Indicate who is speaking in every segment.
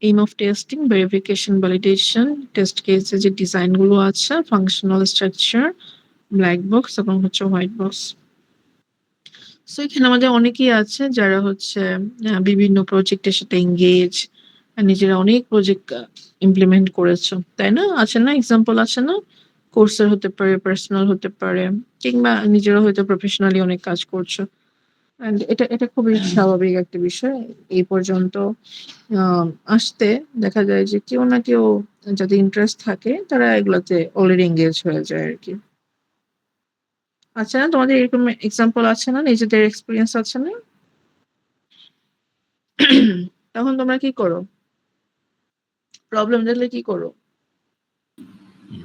Speaker 1: Aim of testing, verification, validation, test কেসের যে design গুলো আছে, ফাংশনাল স্ট্রাকচার, ব্ল্যাক বক্স এবং হচ্ছে হোয়াইট বক্স। সো এখানে আমাদের অনেকেই আছে যারা হচ্ছে বিভিন্ন প্রজেক্টের সাথে এঙ্গেজ, নিজেরা অনেক প্রজেক্ট ইমপ্লিমেন্ট করেছো, তাই না? আছে না, এক্সাম্পল আছে না? কোর্সের হতে পারে, পার্সোনাল হতে পারে, কিংবা নিজেরা হয়তো প্রফেশনালি অনেক কাজ করছো। And এটা এটা খুবই স্বাভাবিক একটা বিষয়। এই পর্যন্ত আহ, আসতে দেখা যায় যে কেউ না কেউ যাদের ইন্টারেস্ট থাকে তারা এগুলাতে অলরেডি এঙ্গেজ হয়ে যায় আর কি। আছে না তোমাদের এরকম এক্সাম্পল? আছে না, নিজেদের এক্সপিরিয়েন্স আছে না? তখন তোমরা কি করো? প্রবলেম দেখলে কি করো?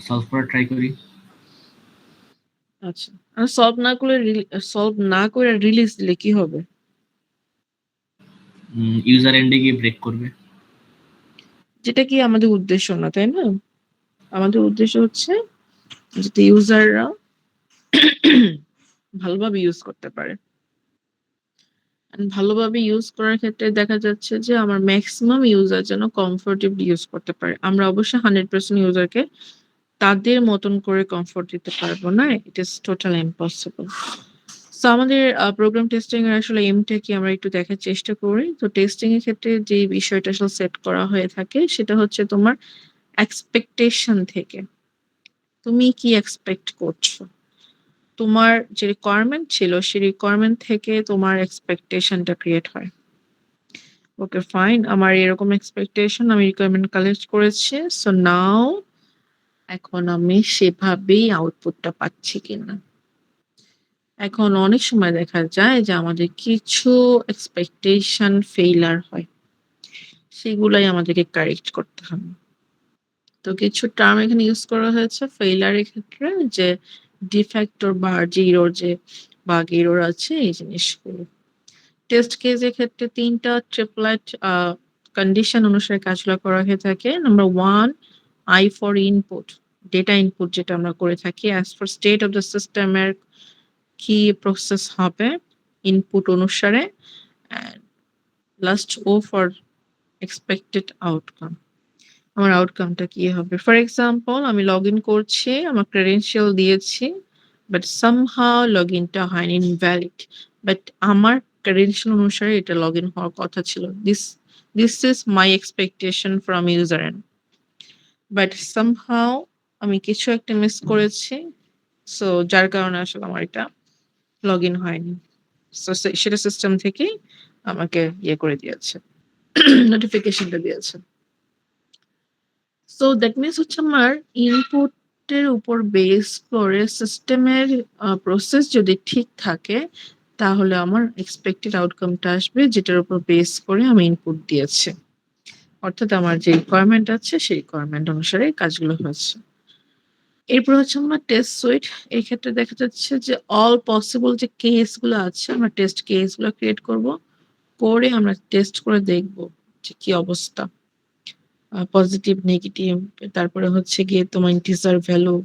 Speaker 2: সলভ করার ট্রাই করি।
Speaker 1: আচ্ছা, আর সলভ না করে রিলিজ দিলে কি হবে?
Speaker 2: ইউজার এন্ডে গিয়ে ব্রেক করবে।
Speaker 1: যেটা কি আমাদের উদ্দেশ্য না, তাই না? আমাদের উদ্দেশ্য হচ্ছে যাতে ইউজাররা ভালোভাবে ইউজ করতে পারে। And ভালোভাবে ইউজ করার ক্ষেত্রে দেখা যাচ্ছে যে আমার ম্যাক্সিমাম ইউজার যেন কমফোর্টেবলি ইউজ করতে পারে। আমরা অবশ্যই 100% ইউজারকে তাদের মতন করে কমফোর্ট দিতে পারবো না, it is total impossible. So আমাদের প্রোগ্রাম টেস্টিং এর আসলে এমটা কি আমরা একটু দেখার চেষ্টা করি। তো টেস্টিং এর ক্ষেত্রে যে বিষয়টা আসলে সেট করা হয়ে থাকে সেটা হচ্ছে তোমার এক্সপেকটেশন থেকে। তুমি কি এক্সপেক্ট করছো? তোমার যে রিকোয়ারমেন্ট ছিল সেই রিকোয়ারমেন্ট থেকে তোমার এক্সপেকটেশনটা ক্রিয়েট হয়। ওকে ফাইন, আমার এরকম এক্সপেকটেশন, আমি রিকোয়ারমেন্ট কালেক্ট করেছি, সো নাও এখন আমি সেভাবেই আউটপুটটা পাচ্ছি কিনা। এখন অনেক সময় দেখা যায় যে আমাদের কিছু এক্সপেকটেশন ফেইলার হয়, সেগুলাই আমাদেরকে কারেক্ট করতে হবে। তো কিছু টার্ম এখানে ইউজ করা হয়েছে ফেইলারের ক্ষেত্রে, যে ডিফেক্টর বা জিরোর যে বাগ এরর আছে এই জিনিসগুলো। টেস্ট কেসের ক্ষেত্রে ৩টা ট্রিপলেট কন্ডিশন অনুসারে কাজগুলো করা হয়ে থাকে। Number 1, I for input, data input যেটা আমরা করে থাকি as for state of the সিস্টেমের কি প্রসেস হবে ইনপুট অনুসারে। Last O for expected outcome, আমার আউটকামটা কি হবে। ফর এক্সাম্পল, আমি লগ ইন করছি, আমার ক্রেডেনশিয়াল দিয়েছি, বাট সামহাও লগ ইনটা হয়নি, ইনভ্যালিড। বাট আমার ক্রেডেনশিয়াল অনুসারে এটা লগ ইন হওয়ার কথা ছিল। This is my expectation from user end, but somehow আমি কিছু একটা মিস করেছি, সো যার কারণে আসলে আমার এটা লগ ইন হয়নি। সো সেটা সিস্টেম থেকেই আমাকে ইয়ে করে দিয়েছে, নোটিফিকেশনটা দিয়েছে। সো দ্যাট মিনস হচ্ছে আমার ইনপুটের উপর বেস করে সিস্টেমের প্রসেস যদি ঠিক থাকে তাহলে আমার এক্সপেক্টেড আউটকামটা আসবে, যেটার উপর বেস করে আমি ইনপুট দিয়েছি। অর্থাৎ আমার যে রিকোয়ারমেন্ট আছে সেই রিকোয়ারমেন্ট অনুসারে কাজগুলো হয়েছে। এরপর হচ্ছে আমরা টেস্ট সুইট। এই ক্ষেত্রে দেখা যাচ্ছে যে অল পসিবল যে কেসগুলো আছে আমরা টেস্ট কেসগুলো ক্রিয়েট করব, করে আমরা টেস্ট করে দেখব যে কি অবস্থা, পজিটিভ, নেগেটিভ, তারপরে হচ্ছে গিয়ে তোমার ইন্টিজার ভ্যালু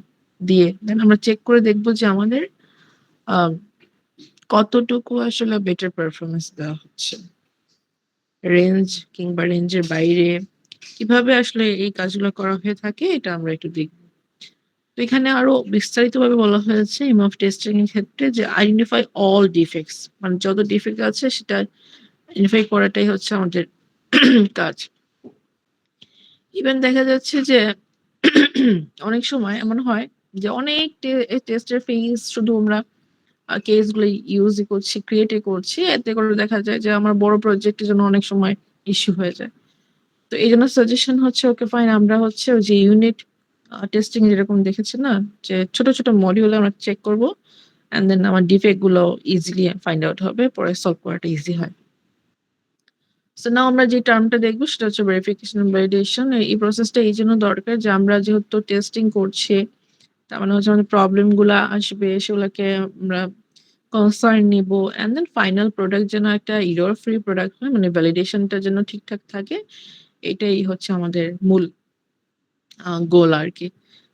Speaker 1: দিয়ে দেন আমরা চেক করে দেখবো যে আমাদের আহ, কতটুকু আসলে বেটার পারফরমেন্স দেওয়া হচ্ছে, রেঞ্জ কিংবা রেঞ্জের বাইরে কিভাবে আসলে এই কাজগুলো করা হয়ে থাকে এটা আমরা একটু দেখব। তো এখানে আরো বিস্তারিতভাবে বলা হয়েছে এম অফ টেস্টিং এর ক্ষেত্রে যে আইডেন্টিফাই অল ডিফেক্টস, মানে যত ডিফেক্ট আছে সেটা আইডেন্টিফাই করাটাই হচ্ছে আমাদের কাজ। ইভেন দেখা যাচ্ছে যে অনেক সময় এমন হয় যে অনেক টেস্টের ফেজ শুধু আমরা কেসগুলো ইউজ করছি, ক্রিয়েট করছি, এতে করে দেখা যায় যে আমার বড় প্রজেক্টের জন্য অনেক সময় ইস্যু হয়ে যায়। তো এই জন্য সাজেশন হচ্ছে ওকে ফাইন, আমরা হচ্ছে ওই যে ইউনিট টেস্টিং যেরকম দেখেছি না, যে ছোট ছোট মডিউল আমরা চেক করব, এন্ড দেন আমার ডিফেক্ট গুলো ইজিলি ফাইন্ড আউট হবে, পরে সলভ করাটা ইজি হয়। সো নাও আমরা যে টার্মটা দেখবো সেটা হচ্ছে ভেরিফিকেশন ভ্যালিডেশন। এই প্রসেসটা এই জন্য দরকার যে আমরা যেহেতু টেস্টিং করছি, তার মানে হচ্ছে আমাদের প্রবলেম গুলা আসবে, সেগুলোকে আমরা কনসার্ন নিব, এন্ড দেন ফাইনাল প্রোডাক্ট যেন একটা ইরর ফ্রি প্রোডাক্ট হয়, মানে ভ্যালিডেশনটা যেন ঠিকঠাক থাকে, এটাই হচ্ছে আমাদের মূল গোল আর কি।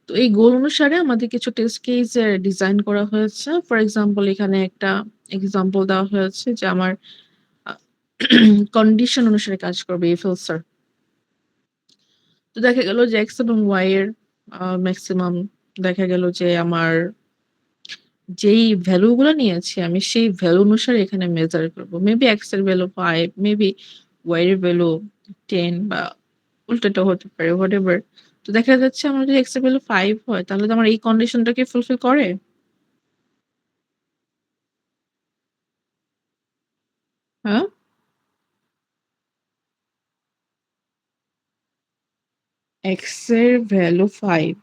Speaker 1: তো এই গোল অনুসারে আমাদের কিছু টেস্ট কেস ডিজাইন করা হয়েছে। ফর এক্সাম্পল, এখানে একটা এক্সাম্পল দেওয়া হয়েছে যে আমার কন্ডিশন অনুসারে কাজ করবে ইফ এলস তো দেখা গেল যে এক্স এবং ওয়াই এর ম্যাক্সিমাম দেখা গেল যে আমার যেই ভ্যালু গুলো নিয়েছি আমি সেই ভ্যালু অনুসারে এখানে মেজার করব। মেবি এক্স এর ভ্যালু 5, মেবি ওয়াই এর ভ্যালু 10 বা উল্টোটা হতে পারে হোয়াটএভার। তো দেখা যাচ্ছে আমার যদি এক্স এর ভ্যালু 5 হয় তাহলে তো আমার এই কন্ডিশনটাকে ফুলফিল করে? হ্যাঁ? এক্স এর ভ্যালু 5,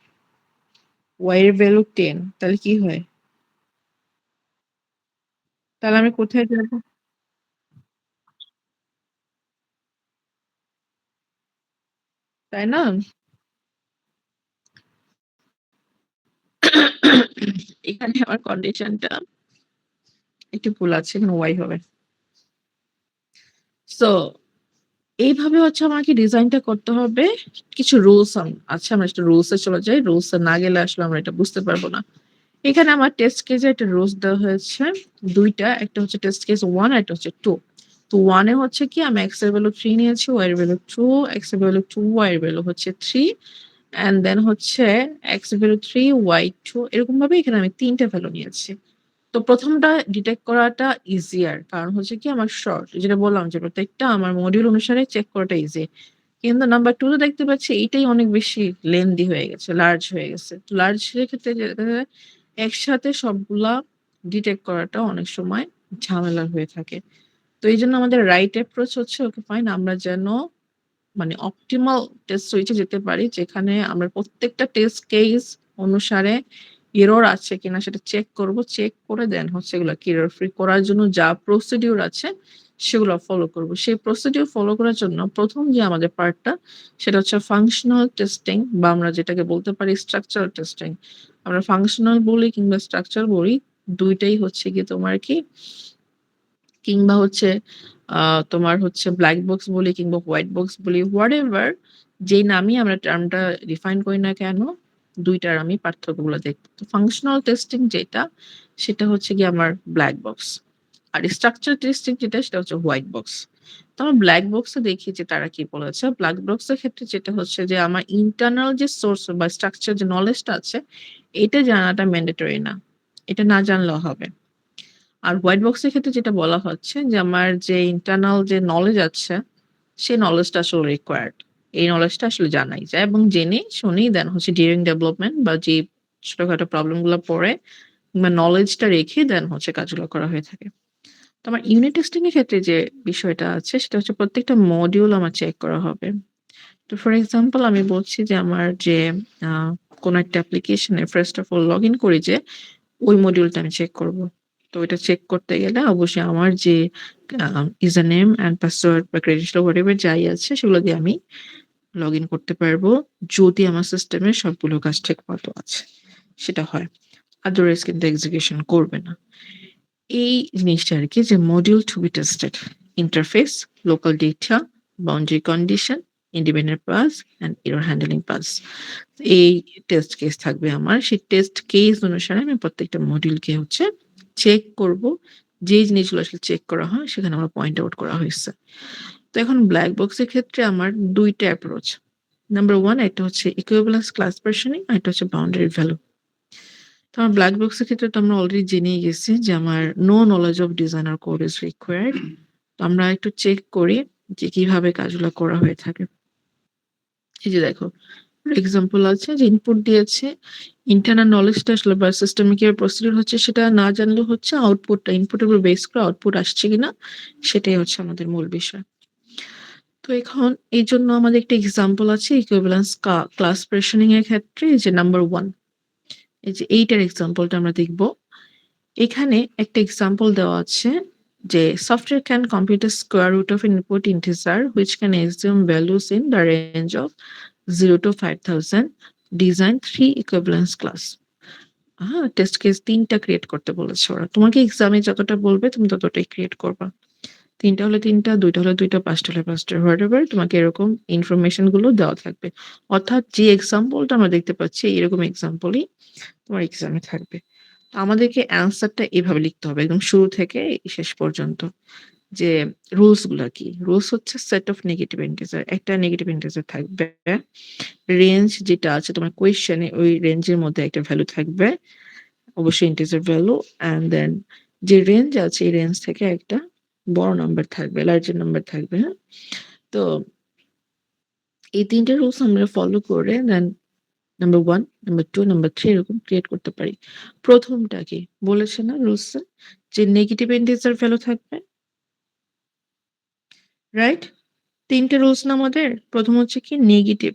Speaker 1: ওয়াই এর ভ্যালু 10, তাহলে কি হয়? তাহলে আমি কোথায় যাব? তাই না? এখানে আমার কন্ডিশনটা একটু ভুল আছে, এখানে ওয়াই হবে। সো এইভাবে হচ্ছে আমাকে ডিজাইনটা করতে হবে। কিছু রুলস আছে, আমরা একটা রুলস এ চলে যাই। রুলস এ না গেলে আসলে আমরা এটা বুঝতে পারবো না। এখানে আমার টেস্ট কেসে একটা রুলস দেওয়া হয়েছে ২ টা। একটা হচ্ছে টেস্ট কেস 1 আর একটা হচ্ছে 2। তো 1 এ হচ্ছে কি আমি x এর ভ্যালু 3 নিয়েছি, y এর ভ্যালু 2, x এর ভ্যালু 2, y এর ভ্যালু হচ্ছে 3 অ্যান্ড দেন হচ্ছে x এর ভ্যালু 3, y 2 এরকম ভাবে এখানে আমি ৩ টা ভ্যালু নিয়েছি। তো ১ম টা ডিটেক্ট করাটা ইজিয়ার। কারণ হচ্ছে কি আমার শর্ট যেটা বললাম যে প্রত্যেকটা আমার মডিউল অনুসারে চেক করাটা ইজি। কিন্তু নাম্বার 2 তে দেখতে পাচ্ছি এইটাই অনেক বেশি লেন্দি হয়ে গেছে, লার্জ হয়ে গেছে। তো লার্জ এর ক্ষেত্রে দেখা যায় একসাথে সবগুলা ডিটেক্ট করাটা অনেক সময় ঝামেলার হয়ে থাকে। তো এইজন্য আমাদের রাইট অ্যাপ্রোচ হচ্ছে ওকে ফাইন আমরা যেন মানে অপটিমাল টেস্ট সুইচে যেতে পারি যেখানে আমরা প্রত্যেকটা টেস্ট কেস অনুসারে এরর আছে কিনা সেটা চেক করব। চেক করে দেন হচ্ছে এগুলাকে এরর ফ্রি করার জন্য যা প্রসিডিউর আছে সেগুলো ফলো করব। সেই প্রসিডিউর ফলো করার জন্য ১ম যে আমাদের পার্টটা সেটা হচ্ছে ফাংশনাল টেস্টিং বা আমরা যেটাকে বলতে পারি স্ট্রাকচারাল টেস্টিং। আমরা ফাংশনাল বলি কিংবা স্ট্রাকচার বলি ২ টাই হচ্ছে গিয়ে তোমার কি কিংবা হচ্ছে তোমার হচ্ছে ব্লাক বক্স বলি কিংবা হোয়াইট বক্স বলি, হোয়াটএভার যেই নামই আমরা টার্মটা ডিফাইন করি না কেন, ২ টার আমি পার্থক্যগুলো দেখব। তো ফাংশনাল টেস্টিং যেটা, সেটা হচ্ছে গিয়ে আমার ব্লাক বক্স। আর স্ট্রাকচার টেস্টিং যেটা, সেটা হচ্ছে হোয়াইট বক্স। তো আমরা ব্লাক বক্সে দেখি যে তারা কি বলেছে। ব্লাক বক্সের ক্ষেত্রে যেটা হচ্ছে যে আমার ইন্টারনাল যে সোর্স বা স্ট্রাকচার যে নলেজটা আছে, এটা জানাটা ম্যান্ডেটরি না। এটা না জানলেও হবে। আর হোয়াইট বক্সের ক্ষেত্রে যেটা বলা হচ্ছে যে আমার যে ইন্টারনাল যে নলেজ আছে, সেই নলেজটা আসলে রিকোয়ার্ড। এই নলেজটা আসলে জানাই যায় এবং জেনে শুনেই দেন হচ্ছে ডিউরিং ডেভেলপমেন্ট বা যে ছোটখাটো প্রবলেম গুলা পড়ে কিংবা নলেজটা রেখে দেন হচ্ছে কাজগুলো করা হয়ে থাকে। তো আমার ইউনিট টেস্টিং এর ক্ষেত্রে যে বিষয়টা আছে সেটা হচ্ছে প্রত্যেকটা মডিউল আমার চেক করা হবে। তো ফর এক্সাম্পল আমি বলছি যে আমার যে আ কোন একটা অ্যাপ্লিকেশনে ফার্স্ট অফ অল লগইন করি যে ওই মডিউলটা আমি চেক করব। তো এটা চেক করতে গেলে অবশ্যই আমার যে ইউজার নেম অ্যান্ড পাসওয়ার্ড বা ক্রেডেনশিয়াল হোয়াটএভার যাই আছে সেগুলো দিয়ে আমি লগইন করতে পারবো। যদি আমার সিস্টেমে সবগুলো কাজ ঠিকমতো আছে। সেটা হয়। আদারওয়াইজ কিন্তু এক্সিকিউশন করবে না। এই জিনিসটা আরকি যে module to be tested, interface, local data, boundary condition, independent path and error handling path. এই টেস্ট কেস থাকবে আমার। সেই টেস্ট কেস অনুসারে আমি প্রত্যেকটা মডিউলকে হচ্ছে চেক করব। যেই জিনিসগুলো আসলে চেক করা হয় সেখানে আমার পয়েন্ট আউট করা হয়েছে। তো এখন ব্লাক বক্সের ক্ষেত্রে আমার ২ টা অ্যাপ্রোচ। নাম্বার 1 একটা হচ্ছে ইকুইভ্যালেন্স ক্লাস পার্সনিং আরেকটা হচ্ছে বাউন্ডারি ভ্যালু। তো আমার ব্লাক বক্সের ক্ষেত্রে তো আমরা অলরেডি জেনেই গেছি যে আমার no knowledge of designer code is required. তো আমরা একটু চেক করি যে কিভাবে কাজগুলো করা হয়ে থাকে। এই যে দেখো, এক্সাম্পল আছে যে ইনপুট দিয়েছে। ইন্টারনাল নলেজটা আসলে বা সিস্টেমে কিভাবে প্রসিডিউর হচ্ছে সেটা না জানলেও হচ্ছে আউটপুটটা ইনপুটের উপর বেস করে আউটপুট আসছে কিনা সেটাই হচ্ছে আমাদের মূল বিষয়। তো এখন এইজন্য আমাদের একটা এক্সাম্পল আছে ইকুইভ্যালেন্স ক্লাস পার্সনিং এর ক্ষেত্রে এই যে নাম্বার 1 এই যে এইটার এক্সাম্পলটা আমরা দেখব। এখানে একটা এক্সাম্পল দেওয়া আছে যে software can compute a square root of input integer which can assume values in the range of 0 to 5000. Design 3 equivalence class. হ্যাঁ, টেস্ট কেস ৩ টা ক্রিয়েট করতে বলেছে ওরা। তোমাকে এক্সামে যতটা বলবে তুমি ততটাই ক্রিয়েট করবা। ৩ টা হলে ৩ টা, ২ টা হলে ২ টা, ৫ টা হলে ৫ টা। হোয়াটএভার তোমাকে এরকম ইনফরমেশন গুলো দেওয়া থাকবে। অর্থাৎ যে এক্সাম্পলটা আমরা দেখতে পাচ্ছি এরকম এক্সাম্পলই তোমার এক্সামে থাকবে। তো আমাদেরকে অ্যান্সারটা এভাবে লিখতে হবে একদম শুরু থেকে শেষ পর্যন্ত। যে রুলস গুলা কি। রুলস হচ্ছে সেট অফ নেগেটিভ ইন্টিজার, একটা নেগেটিভ ইন্টিজার থাকবে, রেঞ্জ যেটা আছে তোমার কোয়েশ্চেনে ওই রেঞ্জের মধ্যে একটা ভ্যালু থাকবে, অবশ্যই ইন্টিজার ভ্যালু, অ্যান্ড দেন যে রেঞ্জ আছে এই রেঞ্জ থেকে একটা বড় নাম্বার থাকবে, লার্জার নাম্বার থাকবে। হ্যাঁ, তো এই তিনটে রুলস আমরা ফলো করে দেন নাম্বার 1, নাম্বার 2, নাম্বার 3 এরকম ক্রিয়েট করতে পারি। প্রথমটা কি বলেছে না রুলসে, যে নেগেটিভ ইন্টিজার ভ্যালু থাকবে, রাইট? তিনটে রুলস না আমাদের? প্রথম হচ্ছে কি নেগেটিভ।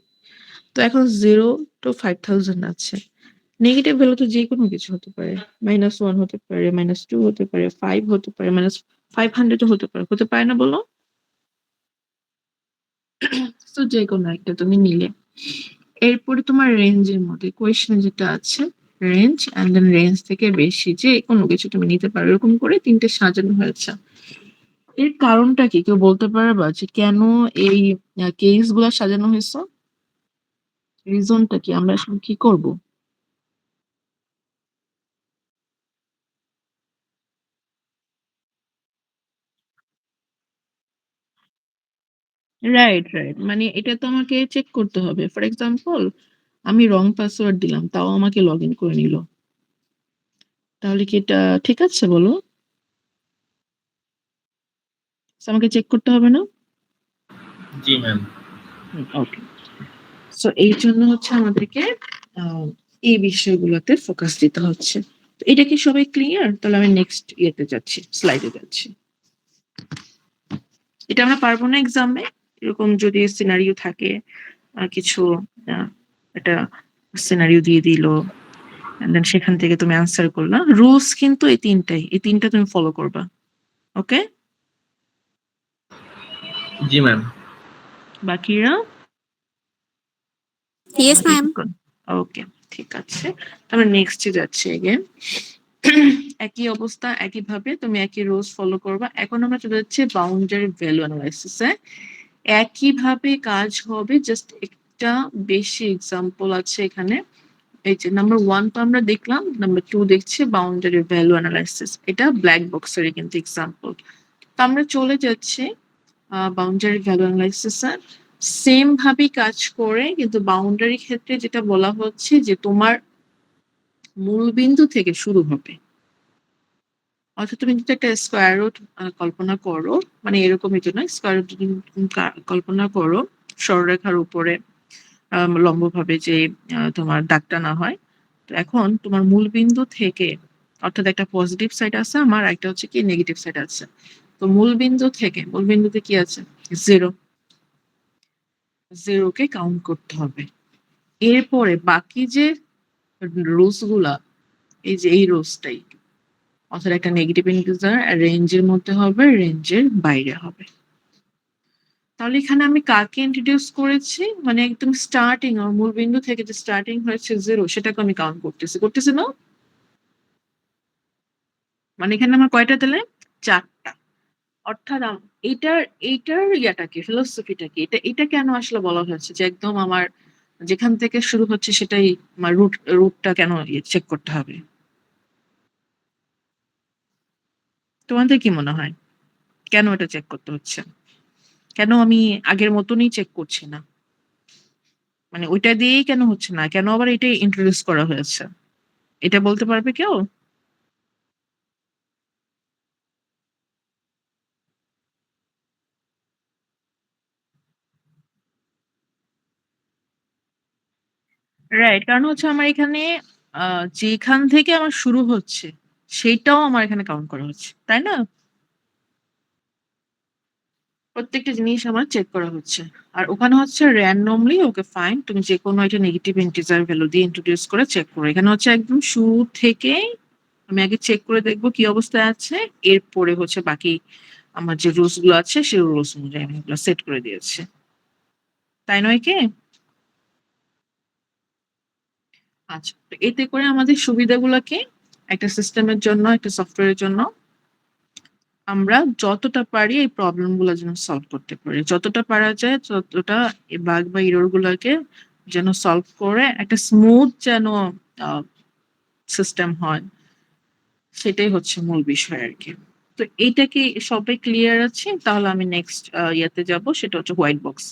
Speaker 1: তো এখন 0 to 5000 আছে। নেগেটিভ ভ্যালু তো যেকোনো কিছু হতে পারে। -1 হতে পারে, -2 হতে পারে, 5 হতে পারে, -500 ও হতে পারে। হতে পারে না বলো? তো যেকোনো একটা তুমি নিলে। এরপরে তোমার রেঞ্জের মধ্যে কোয়েশ্চেন যেটা আছে রেঞ্জ, অ্যান্ড দেন রেঞ্জ থেকে বেশি যে কোনো কিছু তুমি নিতে পারো, এরকম করে তিনটে সাজানো হয়েছে। এর কারণটা কি কেউ বলতে পারবা, যে কেন এই কেস গুলা সাজানো হয়েছে? রিজনটা কি? আমরা আসলে কি করব? Right, right. মানে এটা তো আমাকে চেক করতে হবে। ফর এক্সাম্পল আমি রং পাসওয়ার্ড দিলাম, তাও আমাকে লগ ইন করে নিল। তাহলে কি এটা ঠিক আছে বলো? So, আমাকে চেক করতে হবে না?
Speaker 2: জি ম্যাম।
Speaker 1: ওকে। সো এই জন্য হচ্ছে আমাদেরকে এই বিষয়গুলোতে ফোকাস দিতে হচ্ছে। তো এটা কি সবাই ক্লিয়ার? তাহলে আমি নেক্সট ইয়েতে যাচ্ছি, স্লাইডে যাচ্ছি। এটা আমরা পারবো না এক্সামে? এরকম যদি সিনারিও থাকে, কিছু আহ, একটা সিনারিও দিয়ে দিল, and then সেখান থেকে তুমি অ্যান্সার করলা। রুলস কিন্তু এই তিনটাই, এই তিনটা তুমি ফলো করবা। ওকে?
Speaker 2: জি ম্যাম।
Speaker 1: বাকিরা
Speaker 3: Yes,
Speaker 1: আমাকে
Speaker 3: ma'am.
Speaker 1: ওকে, ঠিক আছে। তাহলে নেক্সটে যাচ্ছি এগেন। একই অবস্থা, একইভাবে তুমি একই রুলস ফলো করবা। এখন আমরা চলে যাচ্ছি বাউন্ডারি ভ্যালু অ্যানালাইসিসে। একইভাবে কাজ হবে, জাস্ট একটা বেশি এক্সাম্পল আছে এখানে। এই যে নাম্বার 1 তো আমরা দেখলাম, নাম্বার 2 দেখছি বাউন্ডারি ভ্যালু অ্যানালাইসিস। এটা ব্ল্যাক বক্সেরই কিন্তু এক্সাম্পল। তো আমরা চলে যাচ্ছি বাউন্ডারি ভ্যালু অ্যানালাইসিসে। সেম ভাবেই কাজ করে, কিন্তু বাউন্ডারি ক্ষেত্রে যেটা বলা হচ্ছে যে তোমার মূলবিন্দু থেকে শুরু হবে। অর্থাৎ তুমি যদি একটা স্কোয়ার রুট কল্পনা করো, মানে এরকমই তো নয়, স্কোয়ার রুট কল্পনা করো, সরলরেখার উপরে লম্বভাবে যে তোমার দাগটা না হয়। তো এখন তোমার মূলবিন্দু থেকে, অর্থাৎ একটা পজিটিভ সাইড আছে আমার, একটা হচ্ছে কি নেগেটিভ সাইড আছে। তো মূলবিন্দু থেকে, মূলবিন্দুতে কি আছে? 0। 0 কে কাউন্ট করতে হবে। এরপরে বাকি যে রুলস গুলা, এই যে এই রুলসটাই, অর্থাৎ একটা নেগেটিভ ইন্টিজার রেঞ্জের মধ্যে হবে, রেঞ্জের বাইরে হবে। তাহলে এখানে আমি কাকে ইন্ট্রোডিউস করেছি, মানে একদম স্টার্টিং মূল বিন্দু থেকে যে স্টার্টিং হয়েছে 0, সেটাকে আমি কাউন্ট করতেছি না? মানে এখানে আমার কয়টা দিলে? 4টা। অর্থাৎ এইটার এইটার ইয়াটা কি, ফিলোসফিটা কি, এটা এটা কেন আসলে বলা হয়েছে যে একদম আমার যেখান থেকে শুরু হচ্ছে সেটাই আমার রুটটা কেন চেক করতে হবে? তোমাদের কি মনে হয় কেন এটা চেক করতে হচ্ছে? কেন আমি আগের মতনই চেক করছি না? মানে ওইটা দিয়েই কেন হচ্ছে না? কেন আবার এটাই ইন্ট্রোডিউস করা হয়েছে? এটা বলতে পারবে কেউ? রাইট, কারণ হচ্ছে আমার এখানে যেখান থেকে আমার শুরু হচ্ছে সেইটাও আমার এখানে কাউন্ট করা হচ্ছে, তাই না? প্রত্যেকটা জিনিস আমার চেক করা হচ্ছে। আর ওখানে হচ্ছে র্যান্ডমলি, ওকে ফাইন, তুমি যেকোনো একটা নেগেটিভ ইন্টিজার ভ্যালু দিয়ে ইন্ট্রোডিউস করে চেক করো। এখানে হচ্ছে একদম শুরু থেকে আমি আগে চেক করে দেখবো কি অবস্থায় আছে, এরপরে হচ্ছে বাকি আমার যে রুলস গুলো আছে সেই রুলস অনুযায়ী আমি এগুলো সেট করে দিয়েছি, তাই নয় কি? আচ্ছা, তো এতে করে আমাদের সুবিধাগুলো কি? একটা সিস্টেমের জন্য, একটা সফটওয়্যারের জন্য আমরা যতটা পারি এই প্রবলেম গুলো যেন সলভ করতে পারি, যতটা পারা যায় ততটা এই বাগ বা ইরর গুলাকে যেন সলভ করে একটা স্মুথ যেন সিস্টেম হয়, সেটাই হচ্ছে মূল বিষয় আর কি। তো এইটা কি সবাই ক্লিয়ার আছে? তাহলে আমি নেক্সট ইয়াতে যাব, সেটা হচ্ছে হোয়াইট বক্স।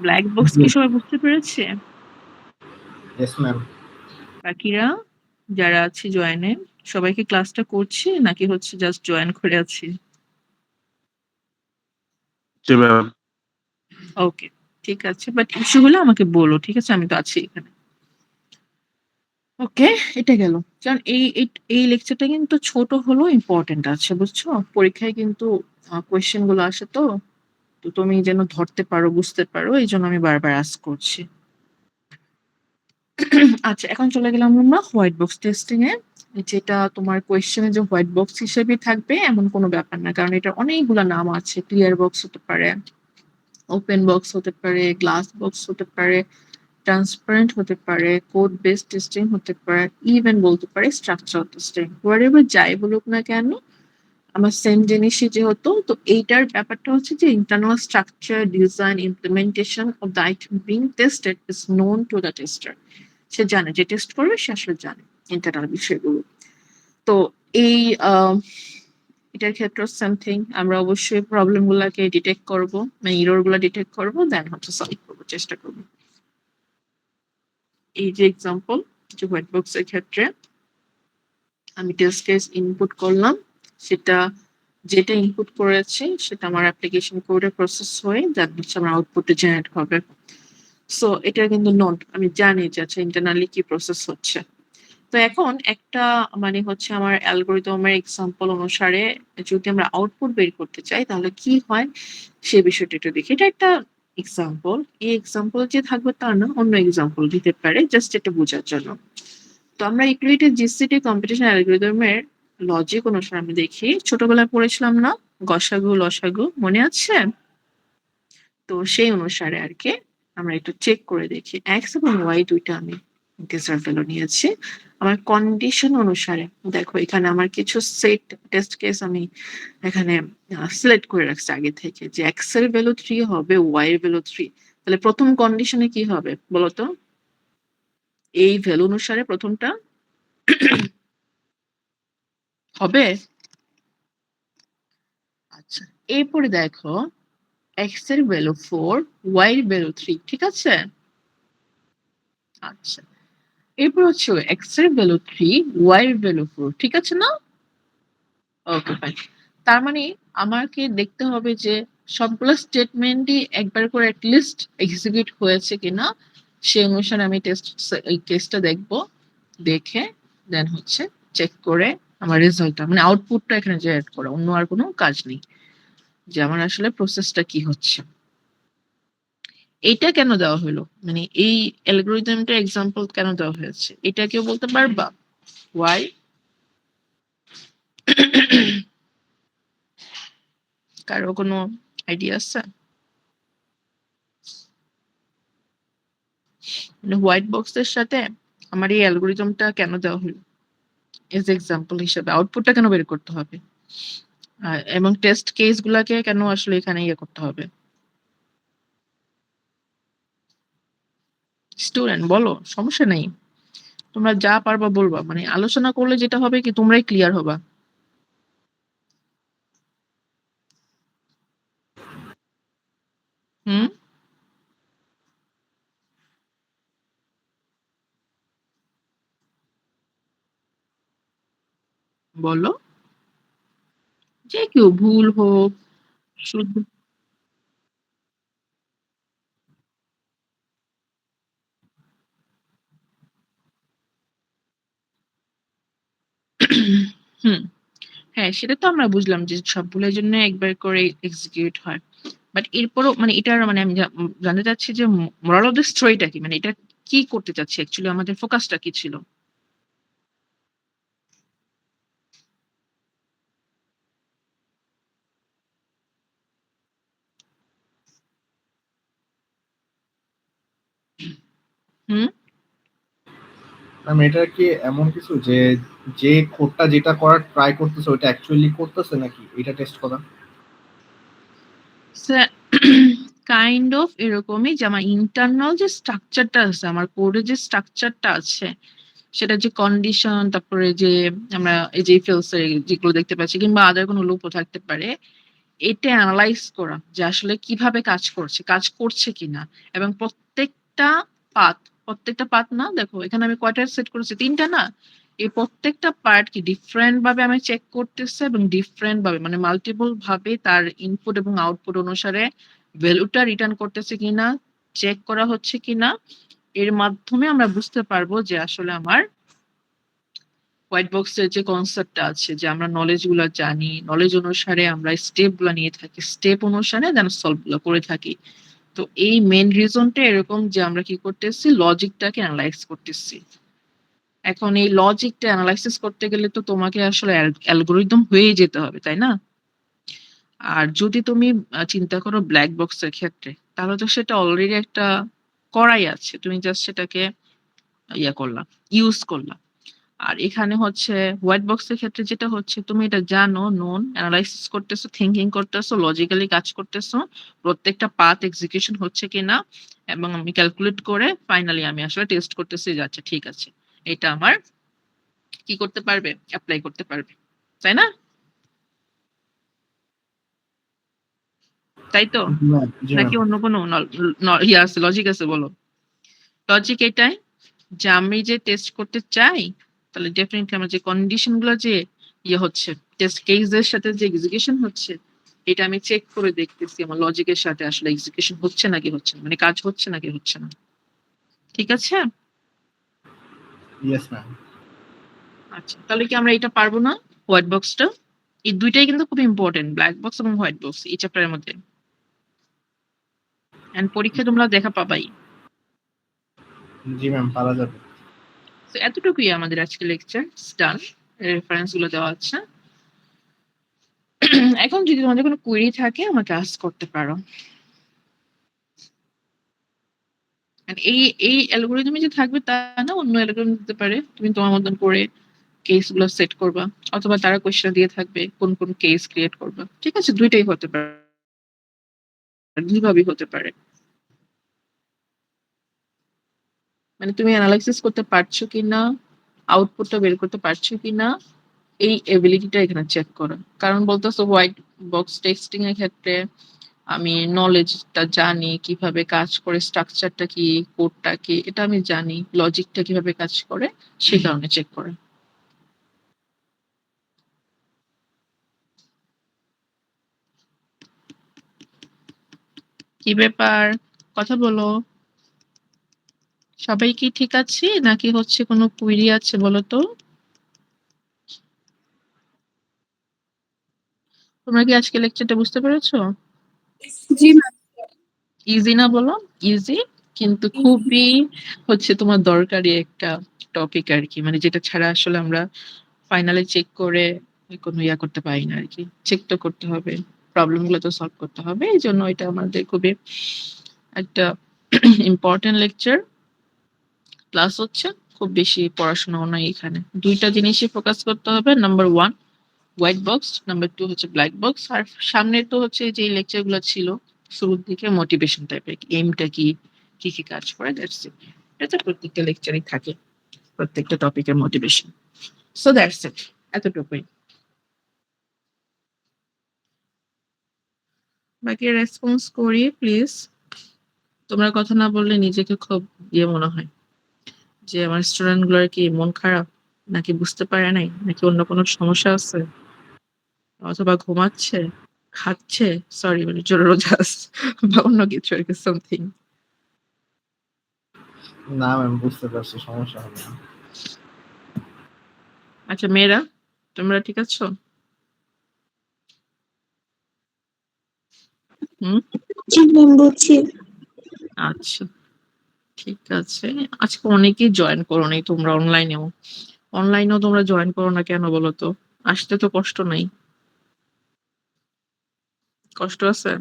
Speaker 1: ব্ল্যাক বক্স কি সবাই বুঝতে পেরেছে?
Speaker 2: Yes ma'am.
Speaker 1: বাকিরা যারা আছে জয়েনে, সবাইকে ক্লাসটা করছি নাকি হচ্ছে জাস্ট জয়েন করে আছি?
Speaker 3: জি ম্যাম।
Speaker 1: ওকে, ঠিক আছে, বাট ইস্যু হলে আমাকে বলো, ঠিক আছে? আমি তো আছি এখানে। ওকে, এটা গেল। কারণ এই লেকচারটা কিন্তু ছোট হলেও ইম্পর্টেন্ট আছে, বুঝছো? পরীক্ষায় কিন্তু কোয়েশ্চেন গুলো আসে, তো তো তুমি যেন ধরতে পারো, বুঝতে পারো, এই জন্য আমি বারবার আস্ক করছি। আচ্ছা, এখন চলে গেলাম আমরা হোয়াইট বক্স টেস্টিং এ। যেটা তোমার কোয়েশ্চেনে যে হোয়াইট বক্স হিসেবে থাকবে এমন কোনো ব্যাপার না, কারণ এটা অনেকগুলো নাম আছে। ক্লিয়ার বক্স হতে পারে, ওপেন বক্স হতে পারে, গ্লাস বক্স হতে পারে, ট্রান্সপারেন্ট হতে পারে, কোড বেস টেস্টিং হতে পারে, ইভেন বলতে পারে স্ট্রাকচার টেস্টিং। হোয়াটএভার যাই বলুক না কেন, আমার সেম জিনিসই যেহেতু, তো এইটার ব্যাপারটা হচ্ছে যে internal structure, design, implementation of the item being tested is known to the tester. সে জানে, যে টেস্ট করবে সে আসলে জানে ইন্টারনাল বিষয়গুলো। তো এই এটার ক্ষেত্রে সামথিং আমরা অবশ্যই প্রবলেম গুলাকে ডিটেক্ট করবো, মানে ইরর গুলা ডিটেক্ট করবো, দেন হচ্ছে সলভ করবো, চেষ্টা করবো। এই যে এক্সাম্পল, যে হোয়াইট বক্স এর ক্ষেত্রে আমি টেস্ট কেস ইনপুট করলাম, সেটা যেটা ইনপুট করেছি সেটা আমার অ্যাপ্লিকেশন কোডে প্রসেস হয়ে দেন হচ্ছে আমার আউটপুটে জেনারেট হবে। সো এটা কিন্তু নোট, আমি জানি যে আচ্ছা ইন্টারনালি কি প্রসেস হচ্ছে। তো এখন একটা মানে হচ্ছে আমার অ্যালগরিদমের এক্সাম্পল অনুসারে যদি আমরা আউটপুট বের করতে চাই তাহলে কি হয় সে বিষয়টা একটু দেখি। এটা একটা এক্সাম্পল, এই এক্সাম্পল যে থাকবে তা না, অন্য এক্সাম্পল দিতে পারে, জাস্ট এটা বোঝার জন্য। তো আমরা ইকুইটি জিসিটি কম্পিটিশন অ্যালগরিদমের লজিক অনুসারে আমি দেখি, ছোটবেলায় পড়েছিলাম না গসাগু লসাগু, মনে আছে? তো সেই অনুসারে আর কি আমরা একটু চেক করে দেখি। এক্স এবং ওয়াই দুইটা আমি ইন্টিজার ভ্যালু নিয়েছি। আমার কন্ডিশন অনুসারে দেখো এখানে আমার কিছু সেট টেস্ট কেস আমি এখানে সিলেক্ট করে রাখছি আগে থেকে, যে এক্স এর ভ্যালু 3 হবে, ওয়াই এর ভ্যালু 3। তাহলে প্রথম কন্ডিশনে কি হবে বলতো? এই ভ্যালু অনুসারে প্রথমটা হবে। আচ্ছা, এরপরে দেখো এক্স এর ভ্যালু 4, ওয়াই এর ভ্যালু 3, ঠিক আছে? আচ্ছা, এরপর হচ্ছে এক্স এর ভ্যালু 3, ওয়াই এর ভ্যালু 4, ঠিক আছে না? Okay fine. তার মানে আমাকে দেখতে হবে যে সবগুলো স্টেটমেন্টই একবার করে অ্যাটলিস্ট এক্সিকিউট হয়েছে কিনা, সেই অনুসারে আমি এই কেসটা দেখব, দেখে দেন হচ্ছে চেক করে আমার রেজাল্টটা মানে আউটপুটটা এখানে জেনারেট করা, অন্য আর কোনো কাজ নেই, যে আমার আসলে প্রসেসটা কি হচ্ছে। এইটা কেন দেওয়া হলো, মানে এই অ্যালগরিদমটা এক্সাম্পল কেন দেওয়া হয়েছে, এটা কেউ বলতে পারবা? ওয়াই? কারো কোনো আইডিয়া আছে? মানে হোয়াইট বক্সের সাথে আমার এই অ্যালগরিদমটা কেন দেওয়া হলো এজ এক্সাম্পল হিসেবে, আউটপুটটা কেন বের করতে হবে, এবং টেস্ট কেস গুলাকে কেন আসলে এখানে ইয়ে করতে হবে? স্টুডেন্ট বলো, সমস্যা নেই, তোমরা যা পারবা বলবা, মানে আলোচনা করলে যেটা হবে কি তোমরাই ক্লিয়ার হবা। হুম, বলো, যে কেউ ভুল হোক শুদ্ধ। হুম, হ্যাঁ, সেটা তো আমরা বুঝলাম যে সবগুলোর জন্য একবার করে এক্সিকিউট হয়। বাট এরপরও মানে এটার মানে আমি জানতে চাচ্ছি যে মোরাল অফ দ্য স্টোরিটা কি, মানে এটা কি করতে চাচ্ছি অ্যাকচুয়ালি, আমাদের ফোকাসটা কি ছিল? হুম,
Speaker 2: ম্যাম এটা কি এমন কিছু যে যে কোডটা যেটা করার ট্রাই করতেছে ওটা অ্যাকচুয়ালি করতেছে নাকি এটা টেস্ট করা?
Speaker 1: কাইন্ড অফ এরকমই, যে আমার ইন্টারনাল যে স্ট্রাকচারটা আছে, আমার কোডের যে স্ট্রাকচারটা আছে সেটা যে কন্ডিশন, তারপরে যে আমরা এই যে ফিলস যেগুলো দেখতে পাচ্ছি কিংবা আদার কোনো লুপও থাকতে পারে, এটা এনালাইজ করা যে আসলে কিভাবে কাজ করছে কিনা, এবং প্রত্যেকটা পাত না, দেখো এখানে আমি কয়টা সেট করেছি, ৩টা না? এই প্রত্যেকটা পার্ট কি ডিফারেন্ট ভাবে আমি চেক করতেছে, এবং ডিফারেন্ট ভাবে মানে মাল্টিপল ভাবে তার ইনপুট এবং আউটপুট অনুসারে ভ্যালুটা রিটার্ন করতেছে কিনা, চেক করা হচ্ছে কিনা। এর মাধ্যমে আমরা বুঝতে পারবো যে আসলে আমার হোয়াইট বক্সের যে কনসেপ্টটা আছে, যে আমরা নলেজ গুলা জানি, নলেজ অনুসারে আমরা স্টেপ গুলা নিয়ে থাকি, স্টেপ অনুসারে যেন সলভ গুলো করে থাকি। তো এই মেন রিজনটা এরকম যে আমরা কি করতেছি, লজিকটাকে অ্যানালাইজ করতেছি। এখন এই লজিকটা অ্যানালাইসিস করতে গেলে তো তোমাকে আসলে অ্যালগোরিদম হয়ে যেতে হবে, তাই না? আর যদি তুমি চিন্তা করো ব্ল্যাক বক্সের ক্ষেত্রে, তাহলে তো সেটা অলরেডি একটা করাই আছে, তুমি জাস্ট সেটাকে ইয়া করলা, ইউজ করলা। আর এখানে হচ্ছে হোয়াইট বক্সের ক্ষেত্রে যেটা হচ্ছে, তুমি এটা জানো, নোন, অ্যানালাইসিস করতেছো, থিঙ্কিং করতেছো, লজিক্যালি কাজ করতেছো, প্রত্যেকটা পাথ এক্সিকিউশন হচ্ছে কিনা, এবং আমি ক্যালকুলেট করে ফাইনালি আমি আসলে টেস্ট করতেছি যে আচ্ছা ঠিক আছে, এটা আমার কি করতে পারবে, অ্যাপ্লাই করতে পারবে, তাই না? তাই তো?
Speaker 2: জি ম্যাম, জি
Speaker 1: নাকি
Speaker 2: ম্যাম।
Speaker 1: অন্য কোনো ইয়ে আছে, লজিক আছে? বলো। লজিক এটাই যে আমি যে টেস্ট করতে চাই, তাহলে ডেফিনেটলি আমার যে কন্ডিশন গুলো যে ইয়ে হচ্ছে, টেস্ট কেসের সাথে যে এক্সিকিউশন হচ্ছে, এটা আমি চেক করে দেখতেছি আমার লজিকের সাথে আসলে এক্সিকিউশন হচ্ছে নাকি হচ্ছে না, মানে কাজ হচ্ছে নাকি হচ্ছে না। ঠিক আছে?
Speaker 2: Yes ma'am.
Speaker 1: আচ্ছা, তাহলে কি আমরা এটা পারবো না, হোয়াইট বক্সটা? এই দুইটাই কিন্তু খুব ইম্পর্টেন্ট, ব্ল্যাক বক্স এবং হোয়াইট বক্স এই চ্যাপ্টারের মধ্যে, এন্ড পরীক্ষায় তোমরা দেখা পাবাই।
Speaker 2: জি ম্যাম, পারা যাবে।
Speaker 1: তো এতটুকুই আমাদের আজকে লেকচার ডান, রেফারেন্স গুলো দেওয়া আছে। এখন যদি তোমাদের কোনো কোয়েরি থাকে আমাকে আস্ক করতে পারো। And এই অ্যালগরিদমে যে থাকবে তা না, অন্য অ্যালগরিদম দিতে পারে, তুমি তোমার মতন করে কেস গুলো সেট করবা, অথবা তারা কোয়েশ্চেন দিয়ে থাকবে কোন কোন কেস ক্রিয়েট করবা। ঠিক আছে, দুইটাই হতে পারে, দুইভাবেই হতে পারে। মানে তুমি অ্যানালাইসিস করতে পারছো কিনা, আউটপুটটা বের করতে পারছো কিনা, এই এবিলিটিটা এখানে চেক করা। কারণ বলতেছো হোয়াইট বক্স টেক্সটিং এর ক্ষেত্রে আমি নলেজটা জানি, কিভাবে কাজ করে, স্ট্রাকচারটা কি, কোডটা কি, এটা আমি জানি, লজিকটা কিভাবে কাজ করে, সেই কারণে চেক করে। কি ব্যাপার, কথা বলো। সবাই কি ঠিক আছে, নাকি হচ্ছে কোনো কুইরি আছে বলো তো? তোমরা কি আজকে লেকচারটা বুঝতে পেরেছো?
Speaker 3: জি ম্যাম।
Speaker 1: ইজি না বলো? ইজি, কিন্তু খুবই হচ্ছে তোমার দরকারি একটা টপিক আর কি, মানে যেটা ছাড়া আসলে আমরা ফাইনালে চেক করে কোনো ইয়া করতে পারি না আর কি। চেক তো করতে হবে, প্রবলেম গুলো তো সলভ করতে হবে, এই জন্য এটা আমাদের খুবই একটা ইম্পর্টেন্ট লেকচার। প্লাস হচ্ছে খুব বেশি পড়াশোনাও নাই এখানে, দুইটা জিনিসই ফোকাস করতে হবে। Number one white box, number two হচ্ছে ব্ল্যাক বক্স। আর সামনে তো হচ্ছে যে লেকচার গুলো ছিল শুরুর দিকে, মোটিভেশন টাইপের, এইমটা কি, কি কি কাজ করে, দ্যাটস ইট। এটা তো প্রত্যেকটা লেকচারই থাকে, প্রত্যেকটা টপিকের মোটিভেশন। সো দ্যাটস ইট, এতটুকুই। বাকি রেসপন্স করি প্লিজ। তোমরা কথা না বললে নিজেকে খুব ইয়ে মনে হয়, যে আমার স্টুডেন্ট গুলোর কি মন খারাপ, নাকি বুঝতে পারে নাই, নাকি অন্য কোনো সমস্যা আছে, অথবা ঘুমাচ্ছে, খাচ্ছে, সরি মানে জোরে রোজা আছে, বা অন্য কিছু আর কি, সামথিং।
Speaker 2: না ম্যাম, বুঝতে পারছি, সমস্যা হবে না।
Speaker 1: আচ্ছা মেয়েরা, তোমরা ঠিক আছো? হুম,
Speaker 3: জি ম্যাম, বুঝছি।
Speaker 1: আচ্ছা ঠিক আছে। আজকে অনেকেই জয়েন করো নাই তোমরা, অনলাইনেও তোমরা জয়েন করো না কেন বলো তো? আসতে তো কষ্ট নাই? কষ্ট আছে?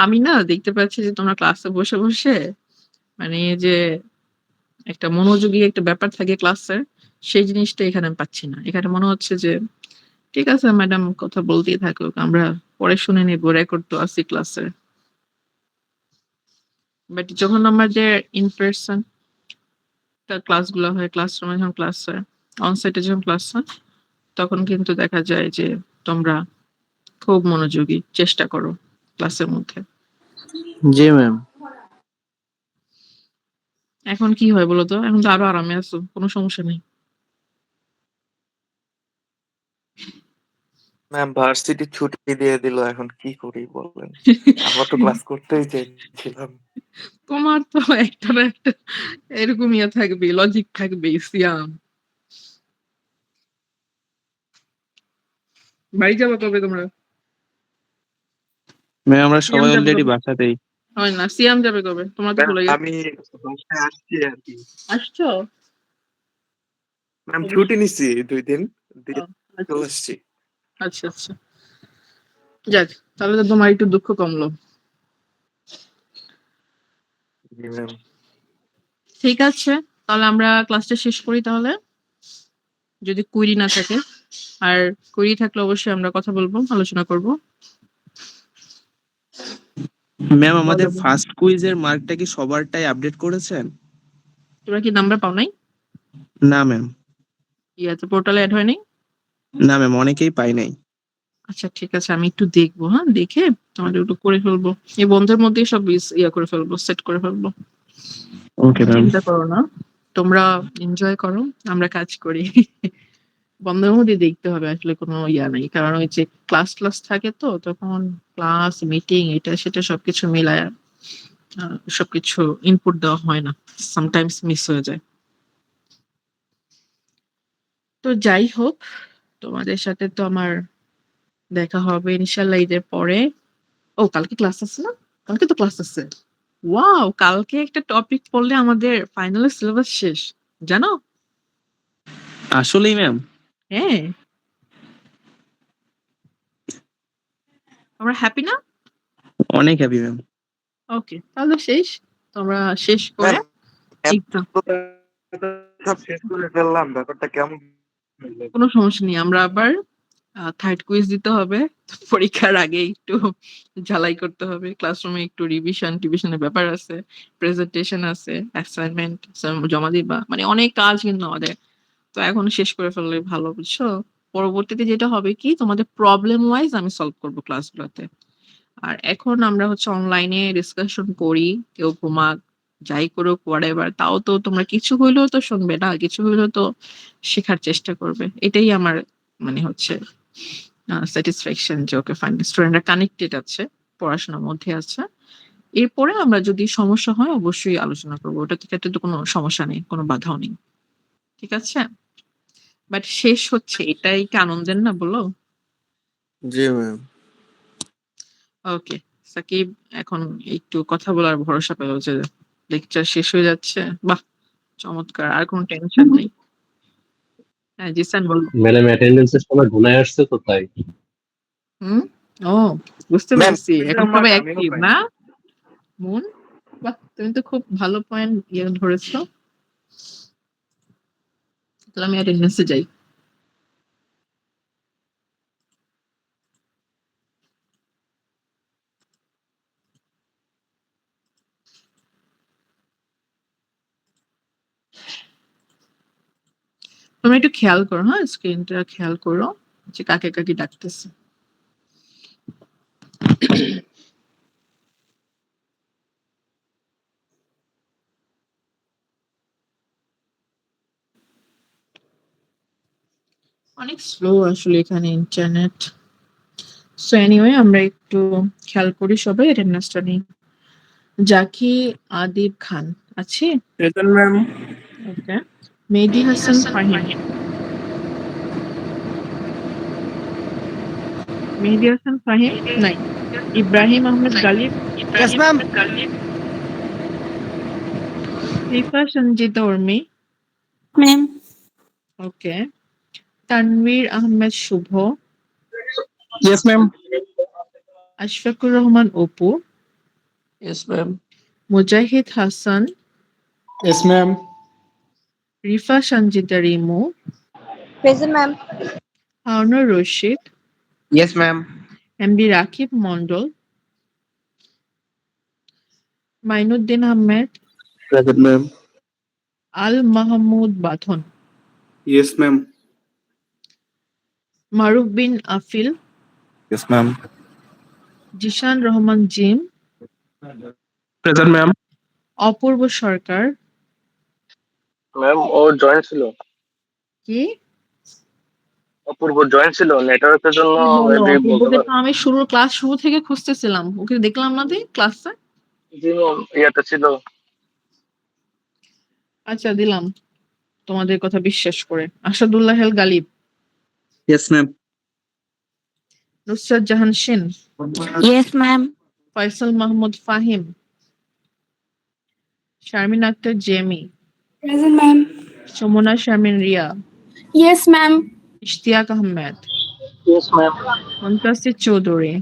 Speaker 1: আমি না দেখতে পাচ্ছি যে তোমরা ক্লাসে বসে বসে মানে এই যে একটা মনোযোগী একটা ব্যাপার থাকে ক্লাসের, সেই জিনিসটা এখানে আমি পাচ্ছি না। এখানে মনে হচ্ছে যে ঠিক আছে ম্যাডাম কথা বলতেই থাকুক, আমরা পরে শুনে নেবো, রেকর্ড তো আছে ক্লাসে। বাট যখন আমাদের ইন পার্সন ক্লাসগুলো হয়, ক্লাসরুমে যখন ক্লাস হয়, অনসাইটে যখন ক্লাস হয়, তখন কিন্তু দেখা যায় যে তোমরা খুব মনোযোগী, চেষ্টা করো ক্লাসের মধ্যে।
Speaker 4: জি ম্যাম।
Speaker 1: এখন কি হয় বলো তো? এখন তো আরো আরামে আছো, কোনো সমস্যা নেই।
Speaker 5: ম্যাম ভার্সিটি ছুটি দিয়ে দিল, এখন কি করি বলেন? আমরা তো ক্লাস করতেই চাইছিলাম।
Speaker 1: তোমার তো একটা না একটা এরকম ইয়ে থাকবে, লজিক থাকবে। সিয়াম, বাড়ি যাবো কবে তোমরা?
Speaker 4: ম্যাম আমরা
Speaker 1: সিয়াম
Speaker 4: সবাই
Speaker 1: যাবে
Speaker 4: অলরেডি
Speaker 1: কবে?
Speaker 4: বাসাতেই।
Speaker 1: হয় না, সিয়াম যাবে কবে? তোমরা তো
Speaker 5: ম্যাম
Speaker 1: ভুলে গেছো।
Speaker 5: আমি বাসায় আসছি আর কি।
Speaker 1: আসছো?
Speaker 5: ম্যাম ছুটি নিছি 2 দিন, দিয়ে
Speaker 1: আচ্ছা
Speaker 5: চলে আসছি।
Speaker 1: আচ্ছা আচ্ছা। যাক, তাহলে তো তোমার একটু দুঃখ কমলো।
Speaker 5: জি ম্যাম।
Speaker 1: ঠিক আছে, তাহলে আমরা ক্লাসটা শেষ করি তাহলে, যদি কুইরি না থাকে। আর কুইরি থাকলে অবশ্যই আমরা কথা বলবো, আলোচনা করব।
Speaker 4: ম্যাম আমাদের
Speaker 1: বলো।
Speaker 4: ফার্স্ট কুইজের মার্কটা কি সবারটাই আপডেট করেছেন?
Speaker 1: তোমরা কি নাম্বার পাও নাই?
Speaker 4: না ম্যাম।
Speaker 1: ইয়াতে পোর্টালে অ্যাড হয় নাই?
Speaker 4: না ম্যাম, অনেকেই পাই নাই।
Speaker 1: আচ্ছা ঠিক আছে, আমি একটু দেখবো। হ্যাঁ, দেখে তোমাদের একটু করে ফেলবো। এই বন্ধের মধ্যেই সব ইয়া করে ফেলবো, সেট করে ফেলবো।
Speaker 4: Okay ma'am.
Speaker 1: চিন্তা করো না, তোমরা এনজয় করো, আমরা কাজ করি। বন্ধের মধ্যে দেখতে হবে, আসলে কোনো ইয়া নেই, কারণ ওই যে ক্লাস ক্লাস থাকে তো, তখন ক্লাস মিটিং এটা সেটা সবকিছু মিলায় সবকিছু ইনপুট দেওয়া হয় না, সামটাইমস মিস হয়ে যায়। তো যাই হোক, তোমাদের সাথে তো আমার দেখা হবে ইনশাল্লাহ ঈদের পরে। ও কালকে ক্লাস আছে না? কালকে তো ক্লাস আছে। ওয়াও, কালকে একটা টপিক পড়লে আমাদের ফাইনালের সিলেবাস শেষ, জানো?
Speaker 4: আসলেই ম্যাম?
Speaker 1: হ্যাঁ, আমরা হ্যাপি না?
Speaker 4: অনেক হ্যাপি ম্যাম।
Speaker 1: ওকে, তাহলে শেষ। তোমরা শেষ করে
Speaker 5: ম্যাম
Speaker 1: এক্সাম।
Speaker 5: সব শেষ করে ফেললাম, ব্যাপারটা কেমন হলো?
Speaker 1: কোনো সমস্যা নেই, আমরা আবার থার্ড কুইজ দিতে হবে। তো পরীক্ষার আগে একটু ঝালাই করতে হবে, ক্লাসরুমে একটু টিভিশনের ব্যাপার আছে, প্রেজেন্টেশন আছে, অ্যাসাইনমেন্ট জমা দিবা, মানে অনেক কাজ কিন্তু আমাদের। তো এখন শেষ করে ফেললে ভালো, বুঝছো? পরবর্তীতে যেটা হবে কি, তোমাদের প্রবলেম ওয়াইজ আমি সলভ করবো ক্লাসগুলোতে। আর এখন আমরা হচ্ছে অনলাইনে ডিসকাশন করি, কেউ ঘুমাক, যাই করুক হোয়াটএভার, তাও তো তোমরা কিছু হইলেও তো শুনবে না, কিছু হইলেও তো শেখার চেষ্টা করবে। এটাই আমার মানে হচ্ছে স্যাটিসফ্যাকশন, যে ওকে ফাইন স্টুডেন্টরা কানেক্টেড আছে, পড়াশোনার মধ্যে আছে। এরপরে আমরা যদি সমস্যা হয় অবশ্যই আলোচনা করবো, ওটাতে ক্ষেত্রে তো কোনো সমস্যা নেই, কোনো বাধাও নেই। ঠিক আছে, বাট শেষ হচ্ছে, এটাই কি আনন্দের না, বলো?
Speaker 5: জি ম্যাম।
Speaker 1: ওকে সাকিব, এখন একটু কথা বলার ভরসা পেল যে লেকচার শেষ হয়ে যাচ্ছে। বাহ, চমৎকার, আর কোনো টেনশন নেই। হ্যাঁ জিসান বলো।
Speaker 6: ম্যাডাম অ্যাটেন্ডেন্সের সময় ঘুমায় আসছে তো তাই।
Speaker 1: হুম। ও, বুঝতে
Speaker 5: ম্যাম
Speaker 1: পেরেছি, এখন
Speaker 5: মার্ক
Speaker 1: সবাই
Speaker 5: আমিও
Speaker 1: অ্যাক্টিভ
Speaker 5: পাইনি।
Speaker 1: না? মুন, বাহ, তুমি তো খুব ভালো পয়েন্ট ধরেছো। তাহলে আমি অ্যাটেন্ডেন্সে যাই। তুমি একটু খেয়াল করো, হ্যাঁ, স্ক্রিনটা খেয়াল করো যে কাকে কাকে ডাকতেছে। অনেক স্লো আসলে এখানে ইন্টারনেট। সো এনিওয়ে, আমরা একটু খেয়াল করি সবাই অ্যাটেন্ডেন্সটা নিই। জাকি আদিব খান আছে?
Speaker 5: Present ma'am.
Speaker 1: Okay. Mehedi Hasan Fahim. Mehedi Hasan Fahim নাই। Ibrahim Ahmed Galib.
Speaker 4: Yes ma'am.
Speaker 1: Rifa Sanjita Urmi.
Speaker 3: Ma'am.
Speaker 1: Okay. Tanvir Ahmed Shuvo.
Speaker 4: Yes ma'am.
Speaker 1: Ashfakur Rahman Apu.
Speaker 4: Yes ma'am.
Speaker 1: Mujahid Hasan.
Speaker 4: Yes ma'am.
Speaker 1: Rifa Sanjita Rimu.
Speaker 3: Present ma'am.
Speaker 1: Harunur Rashid.
Speaker 4: Yes ma'am.
Speaker 1: MD Rakib Mondal. Mainuddin Ahmed,
Speaker 4: Present, ma'am.
Speaker 1: Al Mahmud Badhon,
Speaker 4: Yes, ma'am.
Speaker 1: Maruf Bin Afil,
Speaker 4: Yes, ma'am.
Speaker 1: Zishan Rahman Jim,
Speaker 4: Present, ma'am.
Speaker 1: অপূর্ব সরকার।
Speaker 7: ম্যাম ও জয়েন্ট ছিল,
Speaker 1: কি
Speaker 7: অপূর্ব জয়েন্ট ছিল নেটওয়ার্কের জন্য
Speaker 1: কি বলো?
Speaker 7: মেবি বলতে
Speaker 1: অপূর্বকে
Speaker 7: পার।
Speaker 1: তো আমি ক্লাস শুরু থেকে খুঁজতেছিলাম, ওকে দেখলাম না তুই ক্লাসে।
Speaker 7: জি ম্যাম, ইয়াতে ছিল।
Speaker 1: আচ্ছা দিলাম তোমাদের কথা বিশ্বাস করে। Asadullah Al Galib,
Speaker 4: Yes, ma'am.
Speaker 1: Nusrat Jahan Sen,
Speaker 3: Yes, ma'am.
Speaker 1: Faisal Mahmud Fahim, Sharmin Akter Jemi,
Speaker 3: Present, ma'am.
Speaker 1: Sumona Sharmin Riya,
Speaker 3: Yes, ma'am.
Speaker 1: Ishtiaq Ahmed,
Speaker 7: yes ma'am.
Speaker 1: Muntasir Chowdhury,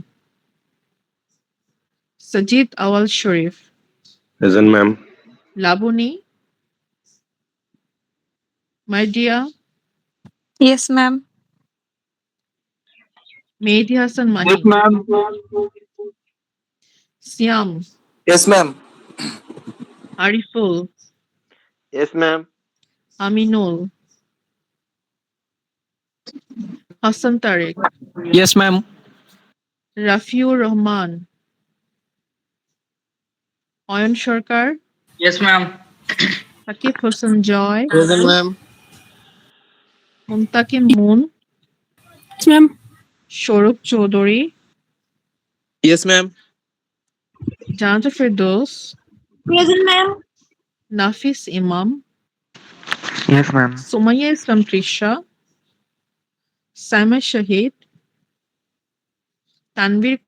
Speaker 1: Sajid Awal Sharif,
Speaker 6: Present, ma'am.
Speaker 1: Laboni, মাইডিয়া,
Speaker 3: Yes, ma'am.
Speaker 1: Mehedi Hasan Mahi,
Speaker 4: Yes, ma'am.
Speaker 1: Siam,
Speaker 5: yes ma'am.
Speaker 1: Ariful,
Speaker 5: yes ma'am.
Speaker 1: Aminul, Hasan Tarek,
Speaker 4: Yes, ma'am.
Speaker 1: Rafiur Rahman, Ayon Sarkar,
Speaker 4: Yes, ma'am.
Speaker 1: Sakib Hossain Joy,
Speaker 4: Present, ma'am.
Speaker 1: Muntakim moon,
Speaker 3: Yes, ma'am.
Speaker 1: Sourav Chowdhury,
Speaker 4: Yes, ma'am.
Speaker 1: জানাজা Ferdous,
Speaker 3: Present, ma'am.
Speaker 1: নাফিস ইমাম,
Speaker 5: yes ma'am.
Speaker 1: Sumaiya ইসলাম তৃষা, সাইমা শহীদ, তানভীর